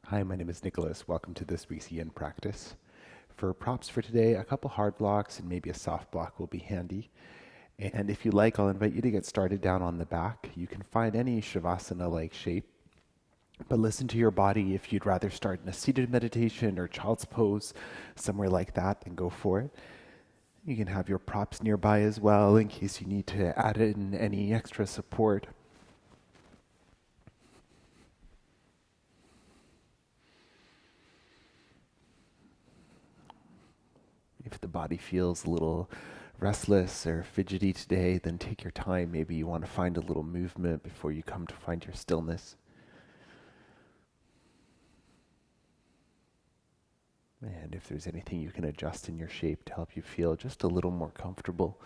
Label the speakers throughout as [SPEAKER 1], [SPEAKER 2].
[SPEAKER 1] Hi, my name is Nicholas. Welcome to this week's Yin practice. For props for today, a couple hard blocks and maybe a soft block will be handy. And if you like, I'll invite you to get started down on the back. You can find any Shavasana-like shape, but listen to your body. If you'd rather start in a seated meditation or child's pose, somewhere like that, then go for it. You can have your props nearby as well in case you need to add in any extra support. If the body feels a little restless or fidgety today, then take your time. Maybe you want to find a little movement before you come to find your stillness. And if there's anything you can adjust in your shape to help you feel just a little more comfortable,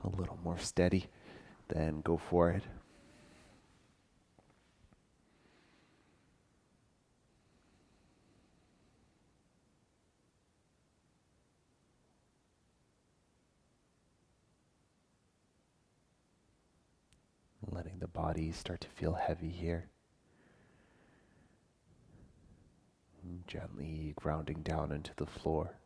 [SPEAKER 1] a little more steady, then go for it. Letting the body start to feel heavy here. And gently grounding down into the floor.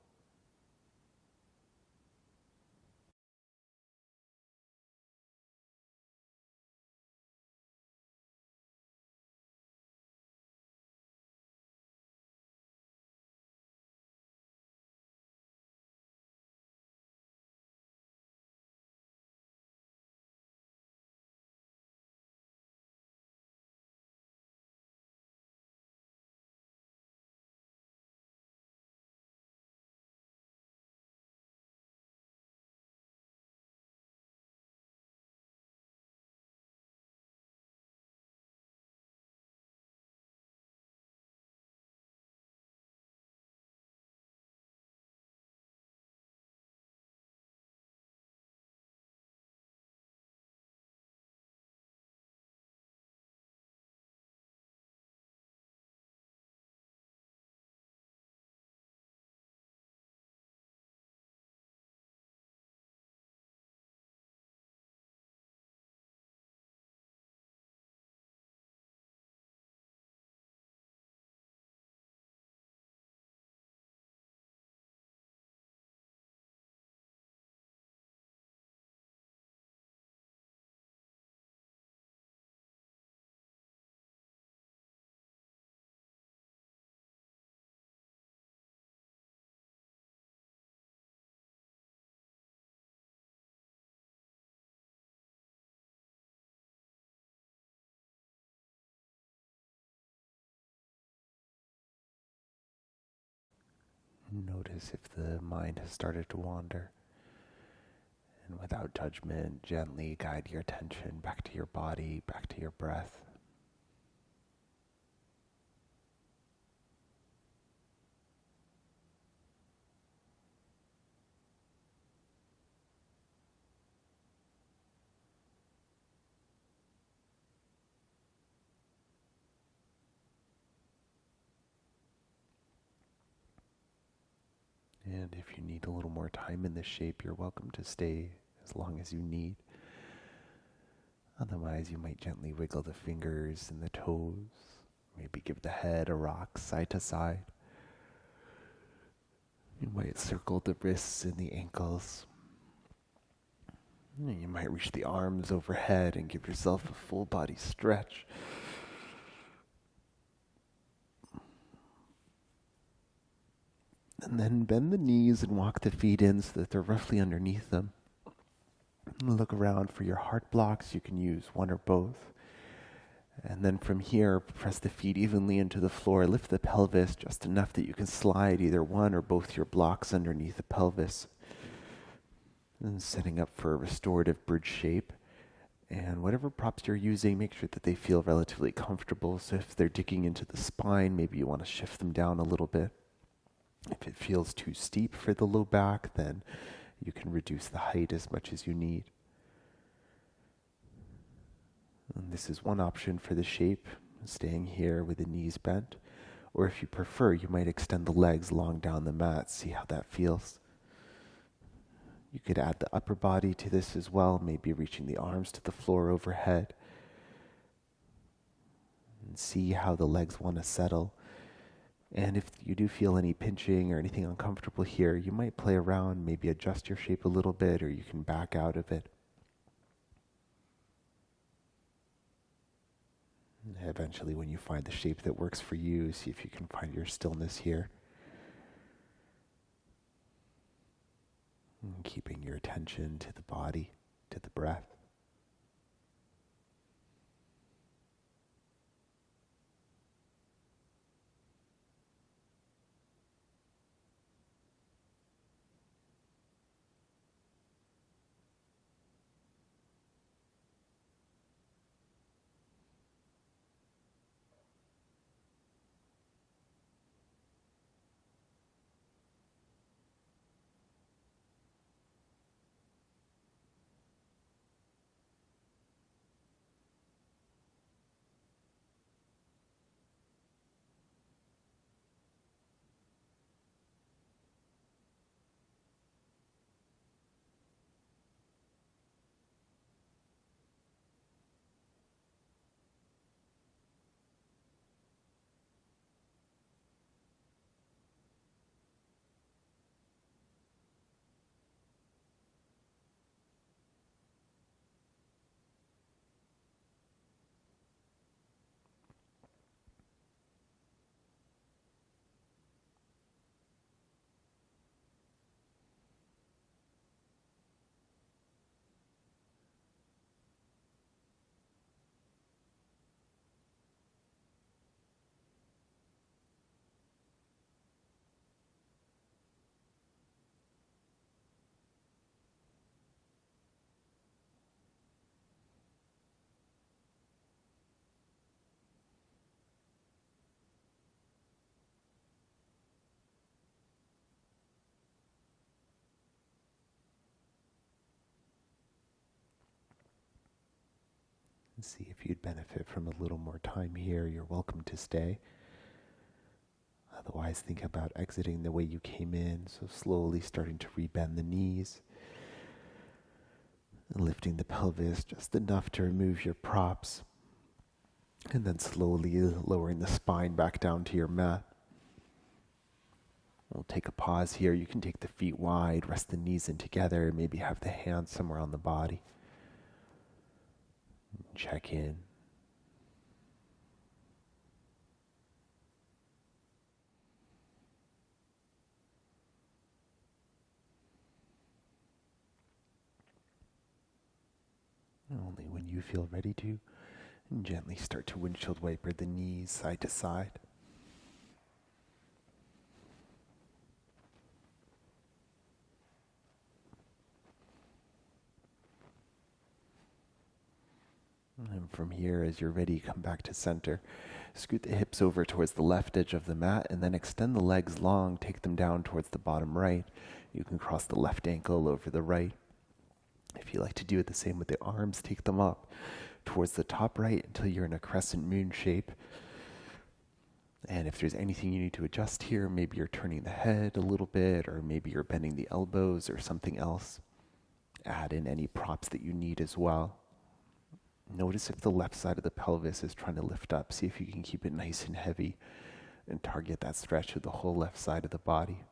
[SPEAKER 1] Notice if the mind has started to wander. And without judgment, gently guide your attention back to your body, back to your breath. And if you need a little more time in this shape, you're welcome to stay as long as you need. Otherwise, you might gently wiggle the fingers and the toes. Maybe give the head a rock side to side. You might circle the wrists and the ankles. You might reach the arms overhead and give yourself a full body stretch. And then bend the knees and walk the feet in so that they're roughly underneath them. Look around for your heart blocks. You can use one or both. And then from here, press the feet evenly into the floor. Lift the pelvis just enough that you can slide either one or both your blocks underneath the pelvis. And setting up for a restorative bridge shape. And whatever props you're using, make sure that they feel relatively comfortable. So if they're digging into the spine, maybe you want to shift them down a little bit. If it feels too steep for the low back, then you can reduce the height as much as you need. And this is one option for the shape, staying here with the knees bent. Or if you prefer, you might extend the legs long down the mat, see how that feels. You could add the upper body to this as well, maybe reaching the arms to the floor overhead. And see how the legs want to settle. And if you do feel any pinching or anything uncomfortable here, you might play around, maybe adjust your shape a little bit, or you can back out of it. And eventually, when you find the shape that works for you, see if you can find your stillness here. And keeping your attention to the body, to the breath. And see if you'd benefit from a little more time here. You're welcome to stay. Otherwise, think about exiting the way you came in, so slowly starting to rebend the knees, and lifting the pelvis just enough to remove your props, and then slowly lowering the spine back down to your mat. We'll take a pause here. You can take the feet wide, rest the knees in together, maybe have the hands somewhere on the body. Check in. Only when you feel ready to, and gently start to windshield wiper the knees side to side. And from here, as you're ready, come back to center. Scoot the hips over towards the left edge of the mat, and then extend the legs long, take them down towards the bottom right. You can cross the left ankle over the right. If you like to do it the same with the arms, take them up towards the top right until you're in a crescent moon shape. And if there's anything you need to adjust here, maybe you're turning the head a little bit, or maybe you're bending the elbows or something else. Add in any props that you need as well. Notice if the left side of the pelvis is trying to lift up. See if you can keep it nice and heavy and target that stretch of the whole left side of the body.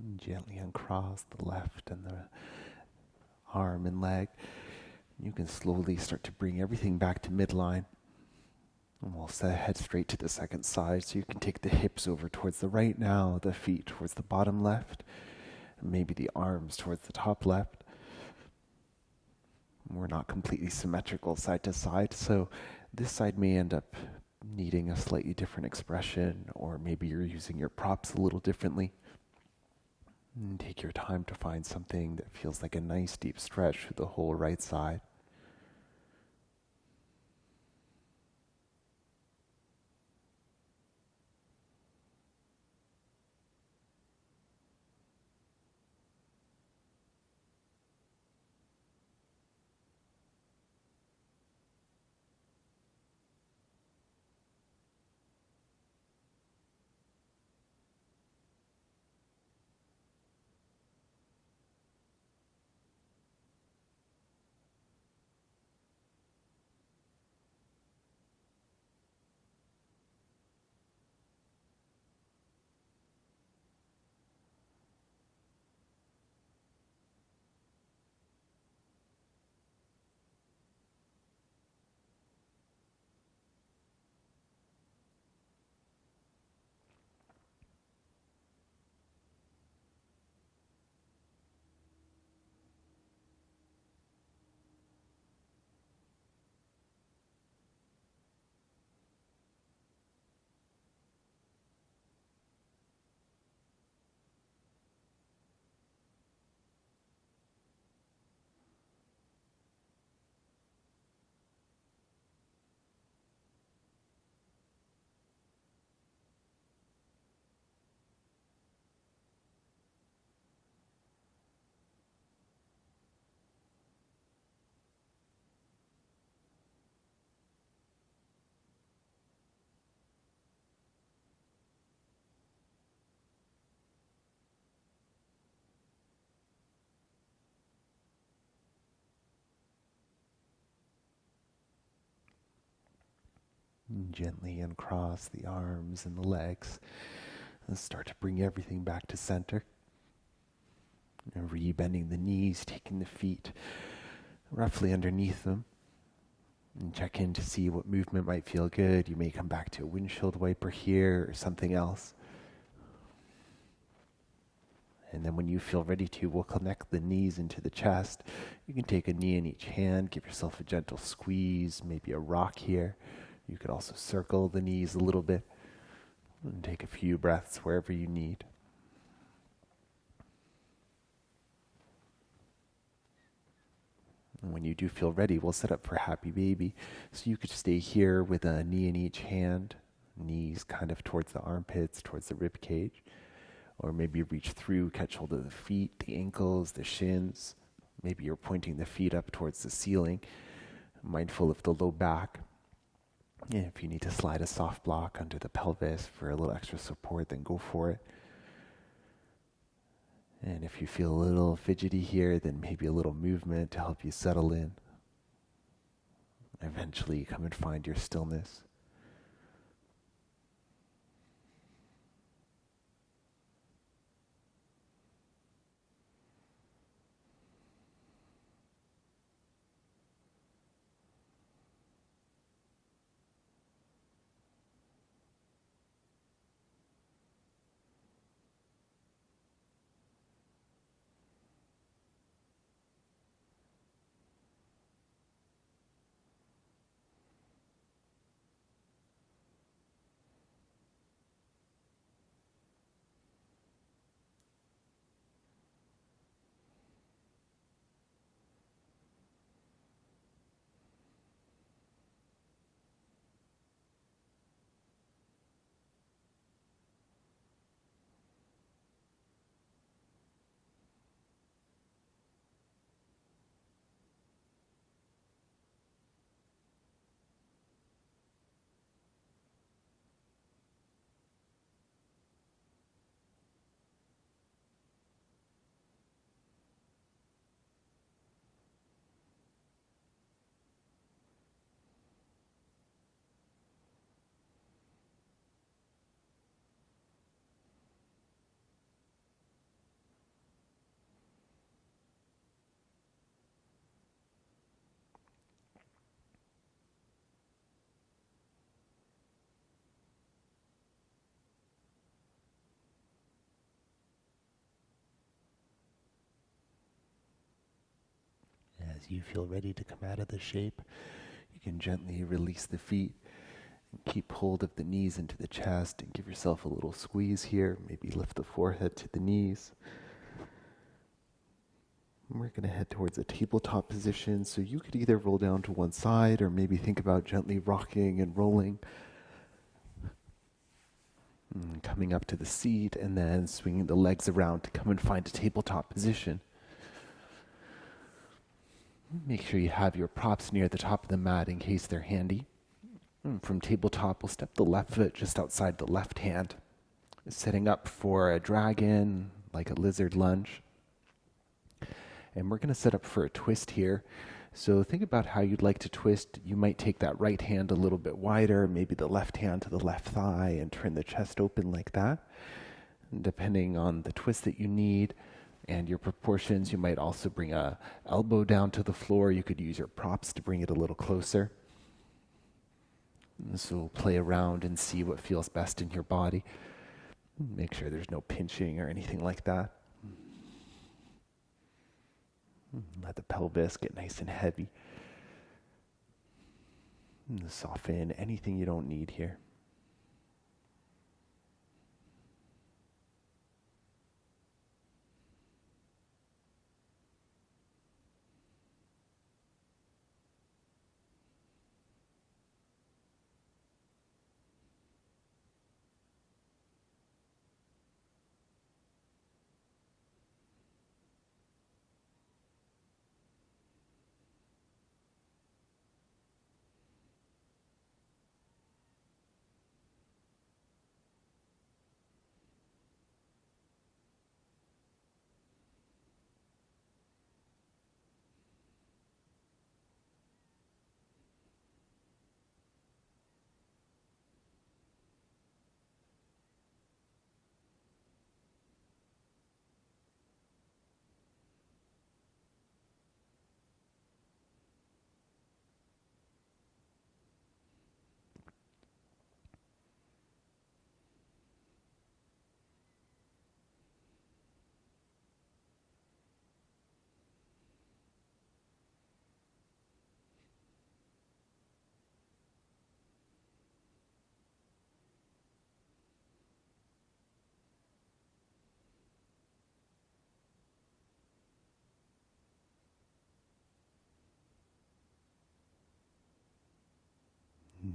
[SPEAKER 1] And gently uncross the left and the arm and leg. You can slowly start to bring everything back to midline. And we'll head straight to the second side, so you can take the hips over towards the right now, the feet towards the bottom left, and maybe the arms towards the top left. We're not completely symmetrical side to side, so this side may end up needing a slightly different expression, or maybe you're using your props a little differently. And take your time to find something that feels like a nice deep stretch through the whole right side. And gently uncross the arms and the legs, and start to bring everything back to center. And re-bending the knees, taking the feet roughly underneath them. And check in to see what movement might feel good. You may come back to a windshield wiper here or something else. And then when you feel ready to, we'll connect the knees into the chest. You can take a knee in each hand, give yourself a gentle squeeze, maybe a rock here. You could also circle the knees a little bit and take a few breaths wherever you need. And when you do feel ready, we'll set up for Happy Baby. So you could stay here with a knee in each hand, knees kind of towards the armpits, towards the rib cage. Or maybe reach through, catch hold of the feet, the ankles, the shins. Maybe you're pointing the feet up towards the ceiling, mindful of the low back. And if you need to slide a soft block under the pelvis for a little extra support, then go for it. And if you feel a little fidgety here, then maybe a little movement to help you settle in. Eventually, come and find your stillness. As you feel ready to come out of the shape, you can gently release the feet and keep hold of the knees into the chest and give yourself a little squeeze here. Maybe lift the forehead to the knees. We're going to head towards a tabletop position, so you could either roll down to one side or maybe think about gently rocking and rolling. Coming up to the seat and then swinging the legs around to come and find a tabletop position. Make sure you have your props near the top of the mat in case they're handy. From tabletop, we'll step the left foot just outside the left hand, setting up for a dragon, like a lizard lunge. And we're going to set up for a twist here. So think about how you'd like to twist. You might take that right hand a little bit wider, maybe the left hand to the left thigh, and turn the chest open like that. And depending on the twist that you need and your proportions, you might also bring a elbow down to the floor. You could use your props to bring it a little closer. And so play around and see what feels best in your body. Make sure there's no pinching or anything like that. Let the pelvis get nice and heavy. And soften anything you don't need here.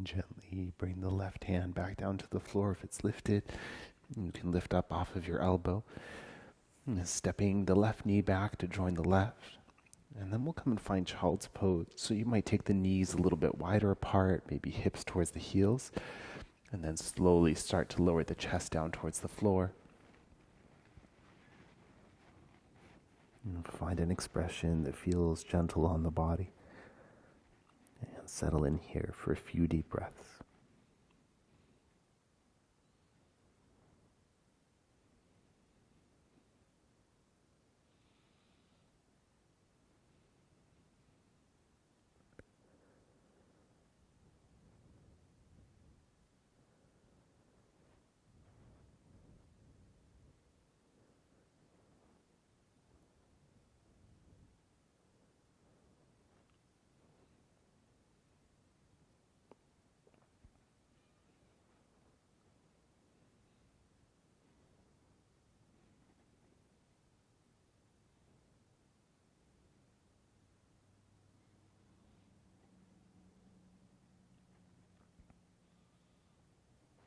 [SPEAKER 1] Gently bring the left hand back down to the floor if it's lifted. You can lift up off of your elbow. Stepping the left knee back to join the left. And then we'll come and find child's pose. So you might take the knees a little bit wider apart, maybe hips towards the heels, and then slowly start to lower the chest down towards the floor. And find an expression that feels gentle on the body. And settle in here for a few deep breaths.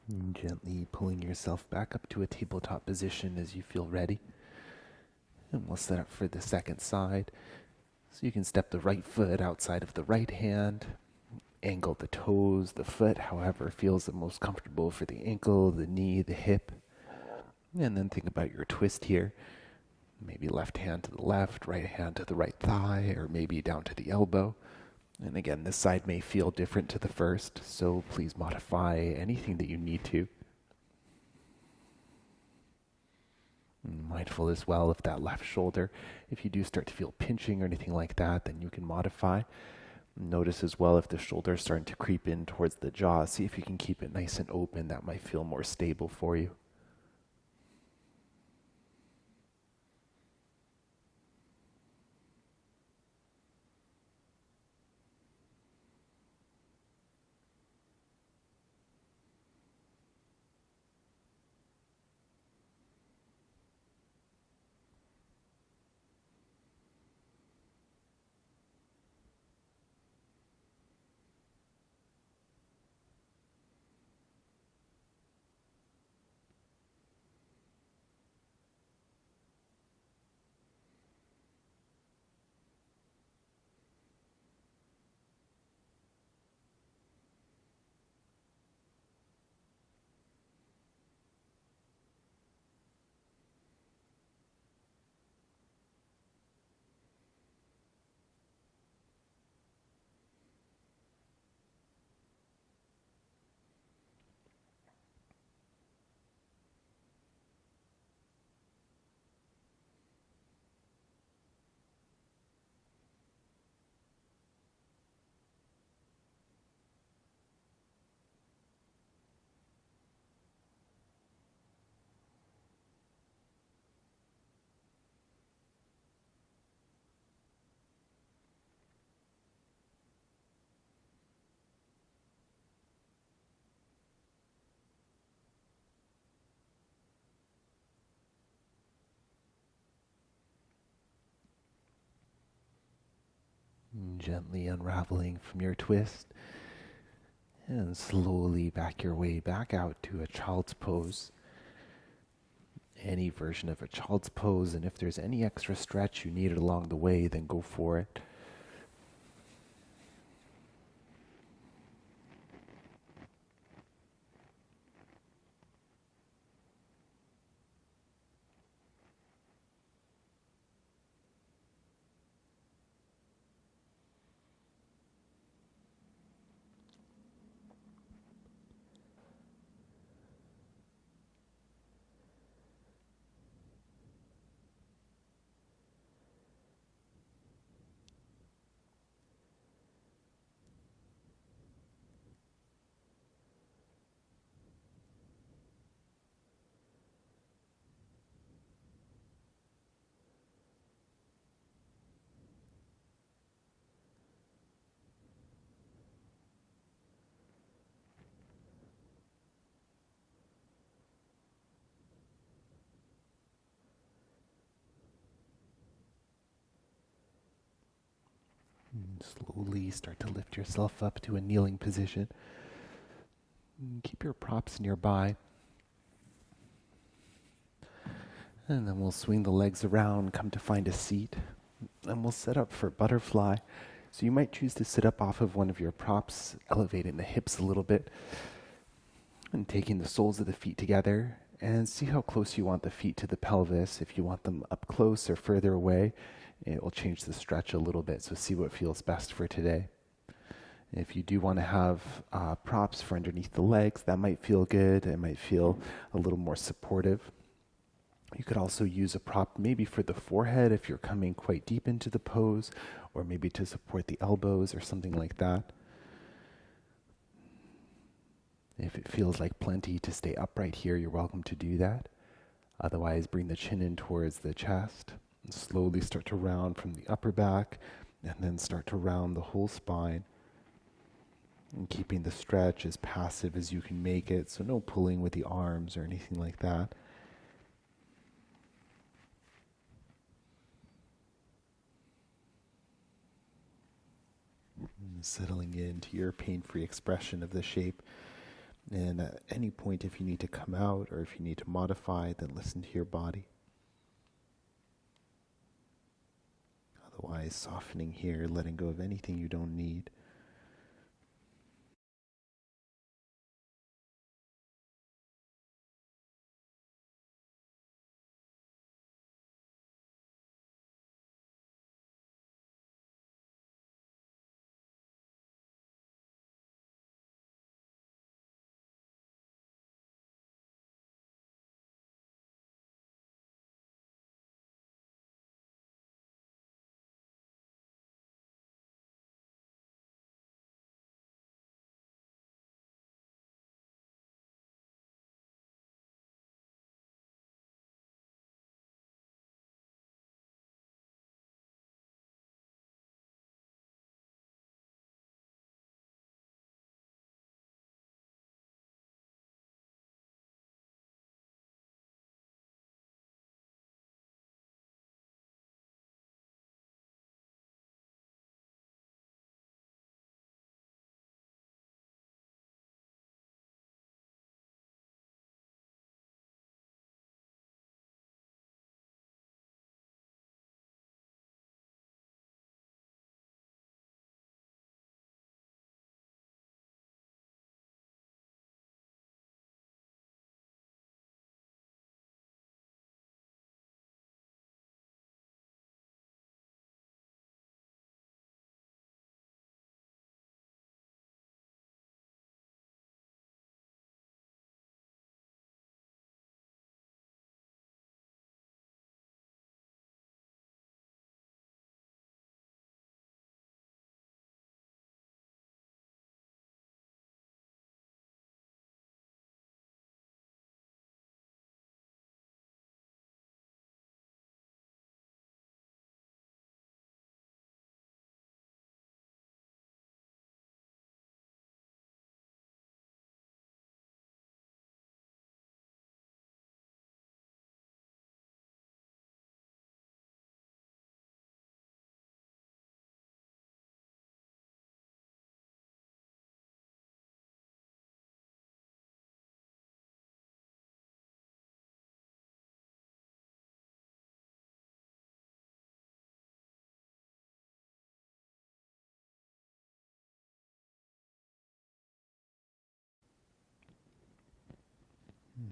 [SPEAKER 1] And gently pulling yourself back up to a tabletop position as you feel ready. And we'll set up for the second side. So you can step the right foot outside of the right hand, angle the toes, the foot, however feels the most comfortable for the ankle, the knee, the hip. And then think about your twist here. Maybe left hand to the left, right hand to the right thigh, or maybe down to the elbow. And again, this side may feel different to the first, so please modify anything that you need to. Mindful as well of that left shoulder. If you do start to feel pinching or anything like that, then you can modify. Notice as well if the shoulder is starting to creep in towards the jaw. See if you can keep it nice and open. That might feel more stable for you. Gently unraveling from your twist and slowly back your way back out to a child's pose. Any version of a child's pose, and if there's any extra stretch you needed along the way, then go for it. Slowly start to lift yourself up to a kneeling position. Keep your props nearby. And then we'll swing the legs around, come to find a seat. And we'll set up for butterfly. So you might choose to sit up off of one of your props, elevating the hips a little bit, and taking the soles of the feet together. And see how close you want the feet to the pelvis. If you want them up close or further away, it will change the stretch a little bit. So see what feels best for today. If you do want to have props for underneath the legs, that might feel good. It might feel a little more supportive. You could also use a prop maybe for the forehead if you're coming quite deep into the pose, or maybe to support the elbows or something like that. If it feels like plenty to stay upright here, you're welcome to do that. Otherwise, bring the chin in towards the chest and slowly start to round from the upper back and then start to round the whole spine. And keeping the stretch as passive as you can make it, so no pulling with the arms or anything like that. And settling into your pain-free expression of the shape. And at any point, if you need to come out or if you need to modify, then listen to your body. Otherwise, softening here, letting go of anything you don't need.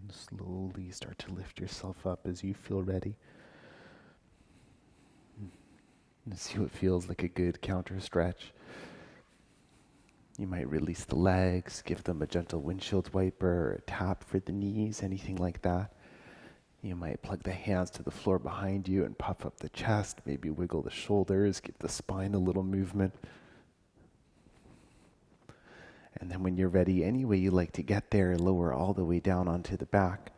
[SPEAKER 1] And slowly start to lift yourself up as you feel ready. And see what feels like a good counter stretch. You might release the legs, give them a gentle windshield wiper, or a tap for the knees, anything like that. You might plug the hands to the floor behind you and puff up the chest, maybe wiggle the shoulders, give the spine a little movement. And then when you're ready, any way you like to get there, lower all the way down onto the back.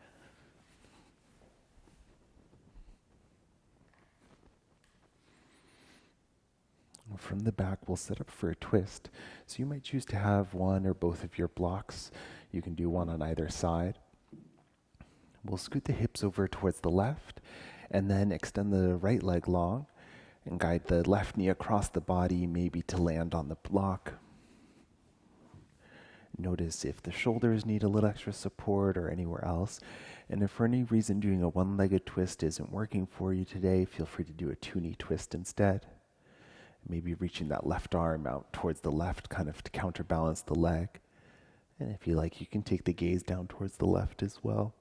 [SPEAKER 1] From the back, we'll set up for a twist. So you might choose to have one or both of your blocks. You can do one on either side. We'll scoot the hips over towards the left and then extend the right leg long and guide the left knee across the body, maybe to land on the block. Notice if the shoulders need a little extra support or anywhere else. And if for any reason doing a one-legged twist isn't working for you today, feel free to do a two-knee twist instead. Maybe reaching that left arm out towards the left, kind of to counterbalance the leg. And if you like, you can take the gaze down towards the left as well.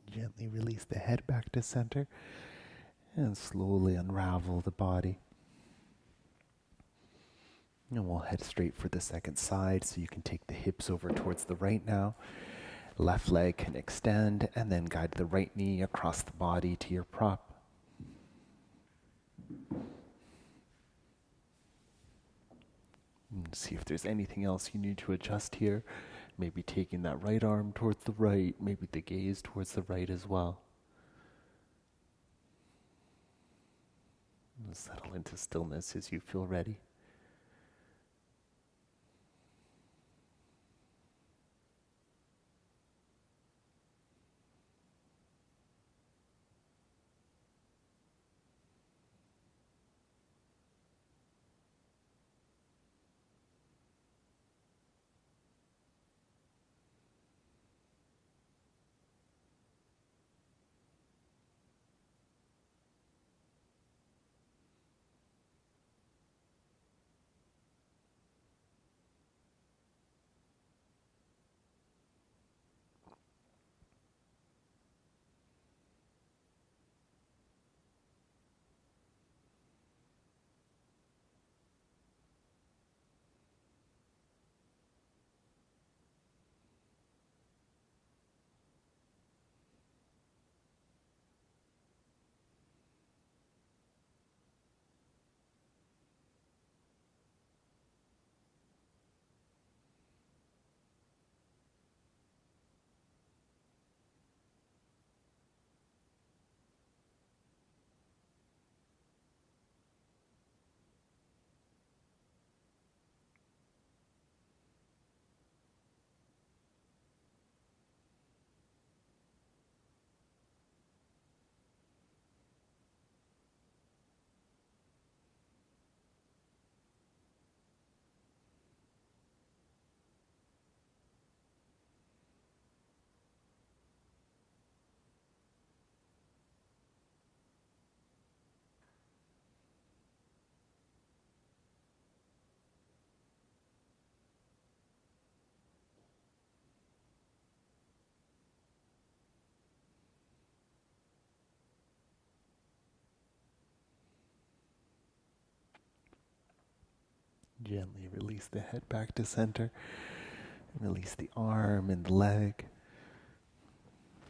[SPEAKER 1] Gently release the head back to center and slowly unravel the body. And we'll head straight for the second side, so you can take the hips over towards the right now. Left leg can extend, and then guide the right knee across the body to your prop. And see if there's anything else you need to adjust here. Maybe taking that right arm towards the right, maybe the gaze towards the right as well. And settle into stillness as you feel ready. Gently release the head back to center. Release the arm and the leg.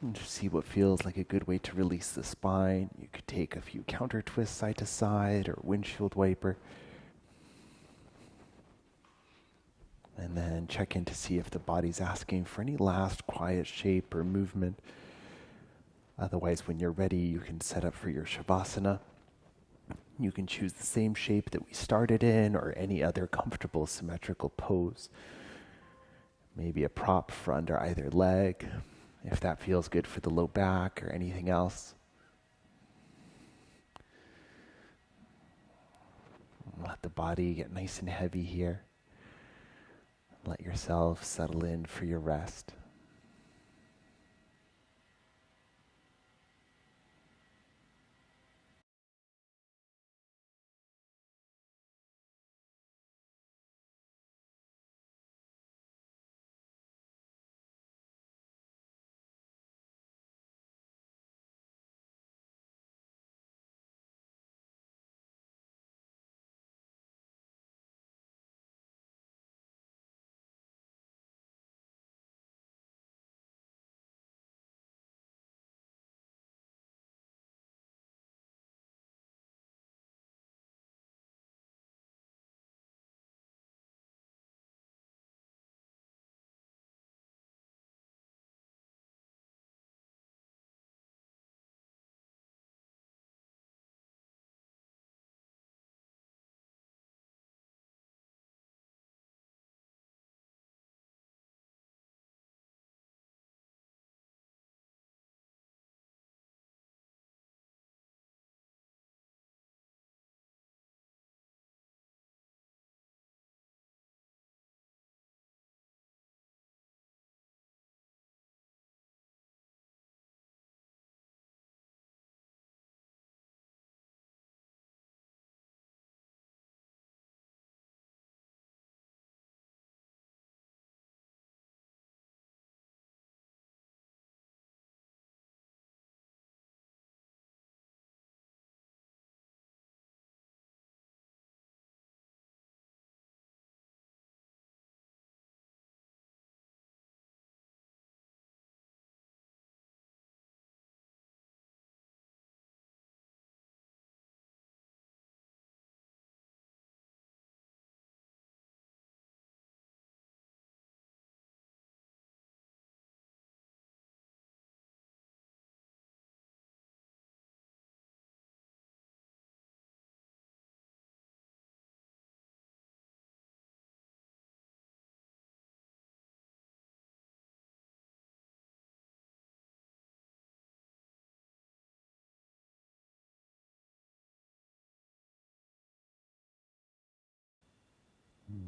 [SPEAKER 1] And just see what feels like a good way to release the spine. You could take a few counter twists side to side or windshield wiper. And then check in to see if the body's asking for any last quiet shape or movement. Otherwise, when you're ready, you can set up for your Shavasana. You can choose the same shape that we started in or any other comfortable symmetrical pose. Maybe a prop for under either leg, if that feels good for the low back or anything else. Let the body get nice and heavy here. Let yourself settle in for your rest.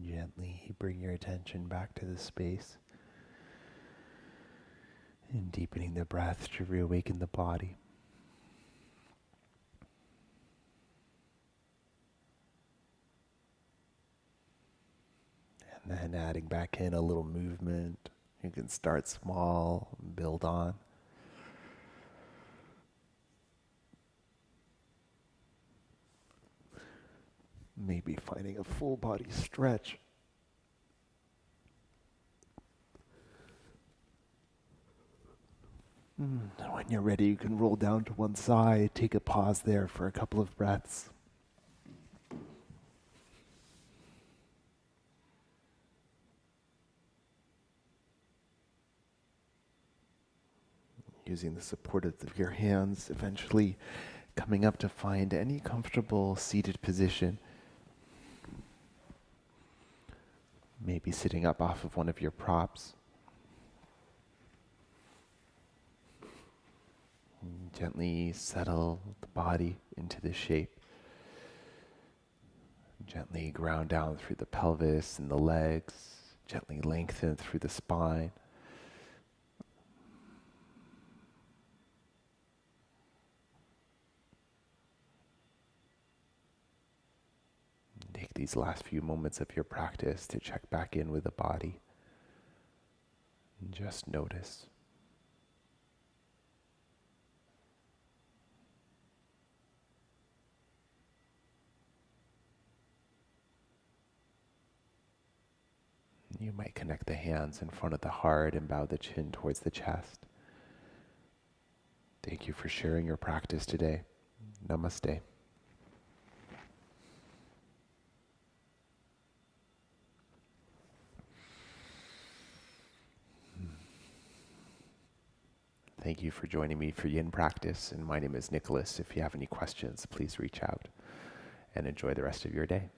[SPEAKER 1] Gently bring your attention back to the space and deepening the breath to reawaken the body. And then adding back in a little movement. You can start small and build on. Maybe finding a full body stretch. And when you're ready, you can roll down to one side, take a pause there for a couple of breaths. Using the support of your hands, eventually coming up to find any comfortable seated position. Maybe sitting up off of one of your props. And gently settle the body into the shape. Gently ground down through the pelvis and the legs. Gently lengthen through the spine. Take these last few moments of your practice to check back in with the body. And just notice. You might connect the hands in front of the heart and bow the chin towards the chest. Thank you for sharing your practice today. Namaste. Thank you for joining me for Yin practice, and my name is Nicholas. If you have any questions, please reach out and enjoy the rest of your day.